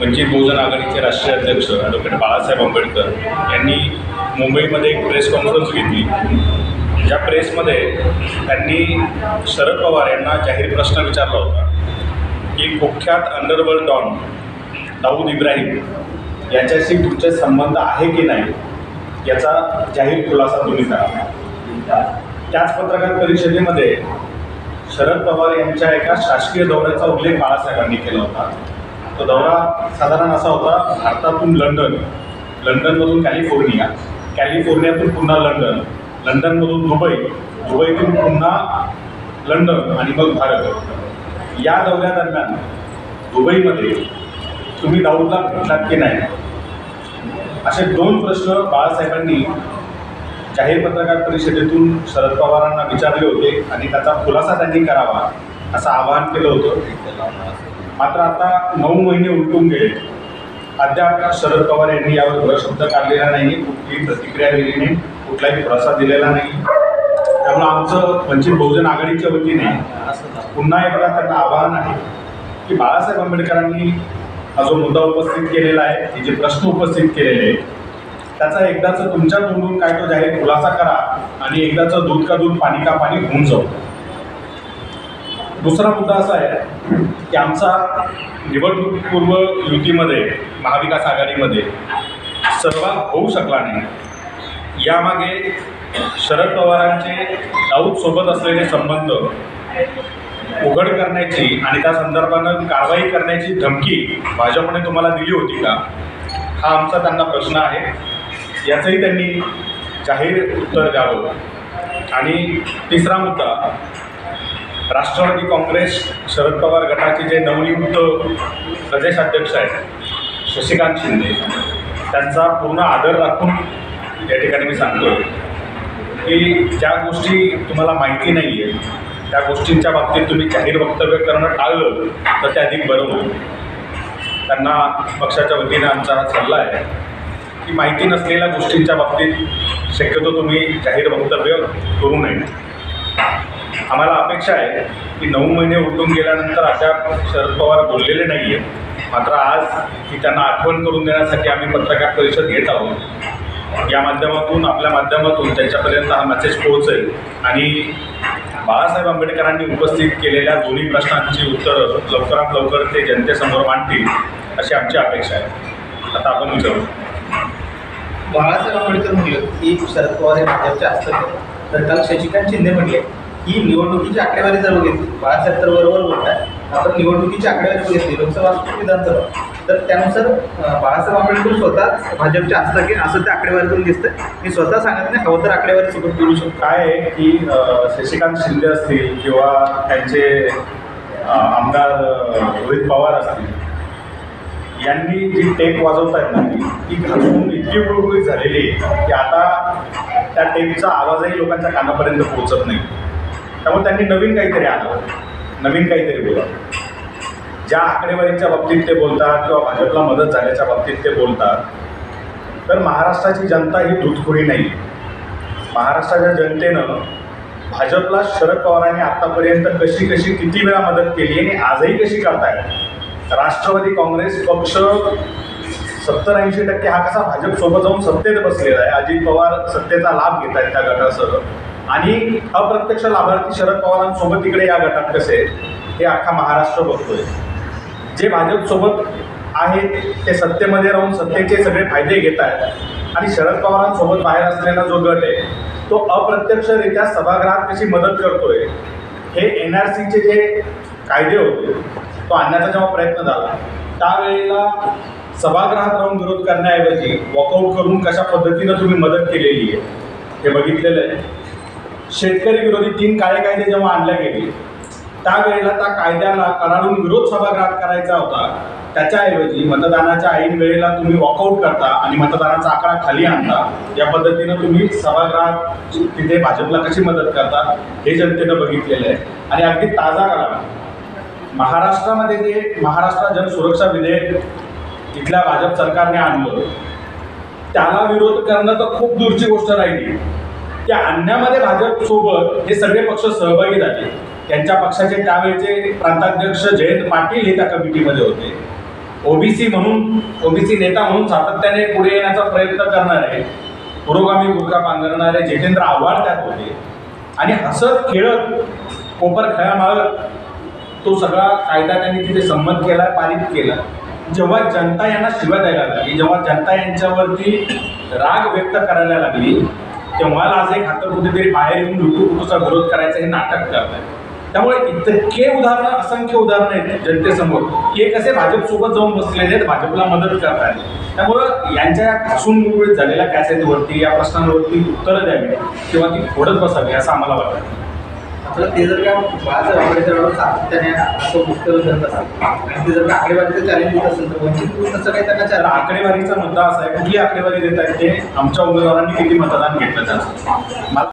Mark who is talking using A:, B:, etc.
A: वंचित बहुजन आघाडीचे राष्ट्रीय अध्यक्ष ॲडव्होकेट बाळासाहेब आंबेडकर यांनी मुंबईमध्ये एक प्रेस कॉन्फरन्स घेतली. या प्रेसमध्ये त्यांनी शरद पवार यांना जाहीर प्रश्न विचारला होता की कुख्यात अंडरवर्ल्ड डॉन दाऊद इब्राहिम याच्याशी तुमचे संबंध आहे की नाही याचा जाहीर खुलासा तुम्ही करा. त्याच पत्रकार परिषदेमध्ये शरद पवार यांच्या एका शासकीय दौऱ्याचा उल्लेख बाळासाहेबांनी केला होता. तो दौरा साधारण असा होता, भारतातून लंडन, लंडनमधून कॅलिफोर्निया, कॅलिफोर्नियातून पुन्हा लंडन, लंडनमधून दुबई, दुबईतून पुन्हा लंडन आणि मग भारत. या दौऱ्यादरम्यान दुबईमध्ये तुम्ही दाऊदला भेटलात की नाही असे 2 प्रश्न बाळासाहेबांनी जाहीर पत्रकार परिषदेतून शरद पवारांना विचारले होते आणि त्याचा खुलासा त्यांनी करावा असं आवाहन केलं होतं. मात्र आता 9 महिने उलटून गेले, अद्याप शरद पवार यांनी यावर भरशब्द काढलेला नाही, कुठलीही प्रतिक्रिया दिली नाही, कुठलाही खुलासा दिलेला नाही. त्यामुळे आमचं वंचित बहुजन आघाडीच्या वतीने पुन्हा एकदा त्यांना आवाहन आहे की बाळासाहेब आंबेडकरांनी हा जो मुद्दा उपस्थित केलेला आहे, हे जे प्रश्न उपस्थित केलेले आहेत, त्याचा एकदाचं तुमच्या तोंडून काय तो जाहीर खुलासा करा आणि एकदाचं दूध का दूध पाणी का पाणी होऊन जाऊ. दुसरा मुद्दा असा आहे की आमचा निवडणूकपूर्व युतीमध्ये महाविकास आघाडीमध्ये सहभाग होऊ शकला नाही. यामागे शरद पवारांचे दाऊदसोबत असलेले संबंध उघड करण्याची आणि त्या संदर्भानं कारवाई करण्याची धमकी भाजपने तुम्हाला दिली होती का, हा आमचा त्यांना प्रश्न आहे. याचंही त्यांनी जाहीर उत्तर द्यावं. आणि तिसरा मुद्दा, राष्ट्रवादी काँग्रेस शरद पवार गटाचे जे नवनियुक्त प्रदेशाध्यक्ष आहेत शशिकांत शिंदे, त्यांचा पूर्ण आदर राखून या ठिकाणी मी सांगतो की ज्या गोष्टी तुम्हाला माहिती नाही आहे त्या गोष्टींच्या बाबतीत तुम्ही जाहीर वक्तव्य करणं टाळलं तर ते अधिक बरं होईल. त्यांना पक्षाच्या वतीने आमचा सल्ला आहे की माहिती नसलेल्या गोष्टींच्या बाबतीत शक्यतो तुम्ही जाहीर वक्तव्य करू नये. आम्हाला अपेक्षा आहे की 9 महिने उलटून गेल्यानंतर अद्याप शरद पवार बोललेले नाही आहेत. मात्र आज ही त्यांना आठवण करून देण्यासाठी आम्ही पत्रकार परिषद घेत आहोत. या माध्यमातून, आपल्या माध्यमातून त्यांच्यापर्यंत हा मेसेज पोहोचेल आणि बाळासाहेब आंबेडकरांनी उपस्थित केलेल्या दोन्ही प्रश्नांची उत्तरं लवकरात लवकर ते जनतेसमोर मांडतील अशी आमची अपेक्षा आहे. आता आपण विचारू.
B: बाळासाहेब आंबेडकर म्हणलं की शरद पवार हे भाजपचे असतात, तर काल शशिकांत शिंदे म्हणले की निवडणुकीची आकडेवारी जर बघितली, बाळासाहेब तर बरोबर बोलतात, आपण निवडणुकीची आकडेवारी बघितली लोकसभा विधानसभा, तर त्यानुसार बाळासाहेब आंबेडकर स्वतः भाजपचे असतात की असं त्या आकडेवारीतून दिसतं. मी स्वतः सांगत नाही, हवं तर आकडेवारी सोबत बोलू शकतो.
A: काय आहे की शशिकांत शिंदे असतील किंवा त्यांचे आमदार रोहित पवार असतील, यांनी जी टेप वाजवत आहेत ना ती घालून इतकी गुळगुळीत झालेली आहे की आता त्या टेपचा आवाजही लोकांच्या कानापर्यंत पोहोचत नाही. त्यामुळे त्यांनी नवीन काहीतरी आणावं, नवीन काहीतरी बोलावं. ज्या आकडेवारीच्या बाबतीत ते बोलतात किंवा भाजपला मदत झाल्याच्या बाबतीत ते बोलतात, तर महाराष्ट्राची जनता ही दूधखोरी नाही. महाराष्ट्राच्या जनतेनं भाजपला शरद पवारांनी आत्तापर्यंत कशी कशी किती वेळा मदत केली आणि आजही कशी करतायत. राष्ट्रवादी काँग्रेस पक्ष 70-80% हा कसा भाजपसोबत जाऊन सत्तेत बसलेला आहे. अजित पवार सत्तेचा लाभ घेत आहेत त्या गटासह आणि अप्रत्यक्ष लाभार्थी शरद पवारांसोबत इकडे या गटात कसे हे अख्खा महाराष्ट्र बघतोय. जे भाजपसोबत आहेत ते सत्तेमध्ये राहून सत्तेचे सगळे फायदे घेत आहेत आणि शरद पवारांसोबत बाहेर असलेला जो गट आहे तो अप्रत्यक्षरित्या सभागृहात कशी मदत करतोय. हे NRCचे जे कायदे होते तो आणण्याचा जेव्हा प्रयत्न झाला त्यावेळेला सभागृहात राहून विरोध करण्याऐवजी वॉकआउट करून कशा पद्धतीनं तुम्ही मदत केलेली आहे हे बघितलेलं आहे. शेतकरी विरोधी 3 काळे कायदे जेव्हा आणले गेले त्यावेळेला त्या कायद्याला कडाडून विरोध सभागृहात करायचा होता, त्याच्याऐवजी मतदानाच्या ऐन वेळेला तुम्ही वॉकआउट करता आणि मतदानाचा आकडा खाली आणता. या पद्धतीनं तुम्ही सभागृहात तिथे भाजपला कशी मदत करता हे जनतेनं बघितलेलं आहे. आणि अगदी ताजा काळा महाराष्ट्रामध्ये जे महाराष्ट्र जनसुरक्षा विधेयक इथल्या भाजप सरकारने आणलं त्याला विरोध करणं तर खूप दूरची गोष्ट राहिली. त्या आणण्यामध्ये भाजपसोबत हे सगळे पक्ष सहभागी झाले. त्यांच्या पक्षाचे त्यावेळेचे प्रांताध्यक्ष जयंत पाटील हे त्या कमिटीमध्ये होते. ओबीसी म्हणून ओबीसी नेता म्हणून सातत्याने पुढे येण्याचा प्रयत्न करणारे पुरोगामी भूमिका पांघरणारे जितेंद्र आव्हाड त्यात होते आणि हसत खेळत कोपर खेळामागं तो सगळा कायदा त्यांनी तिथे संमत केला, पारित केला. जेव्हा जनता यांना शिव्या द्यायला लागली, जेव्हा जनता यांच्यावरती राग व्यक्त करायला लागली, तेव्हा आज एक हातात कुठेतरी बाहेर येऊन लुटूपुटूचा विरोध करायचं हे नाटक करताय. त्यामुळे इतके उदाहरणं, असंख्य उदाहरणं आहेत जनतेसमोर की हे कसे भाजपसोबत जाऊन बसलेले आहेत, भाजपला मदत करतात. त्यामुळं यांच्या घासून मुळीत झालेल्या कॅसेटवरती या प्रश्नांवरती उत्तरं द्यावी किंवा ती फोडत बसावी असं आम्हाला वाटतं.
B: आपलं ते जर का बाळासाहेब आंबेडकरांवर सातत्याने असं उत्तर करत असेल आणि ते जर का आकडेवारीचं चॅलेंज देत असेल तर वंचित तसं काही त्यांना
A: तर आकडेवारीचा मुद्दा असा आहे, कुठली आकडेवारी देत आहेत ते आमच्या उमेदवारांनी किती मतदान घेतलं त्याचं मला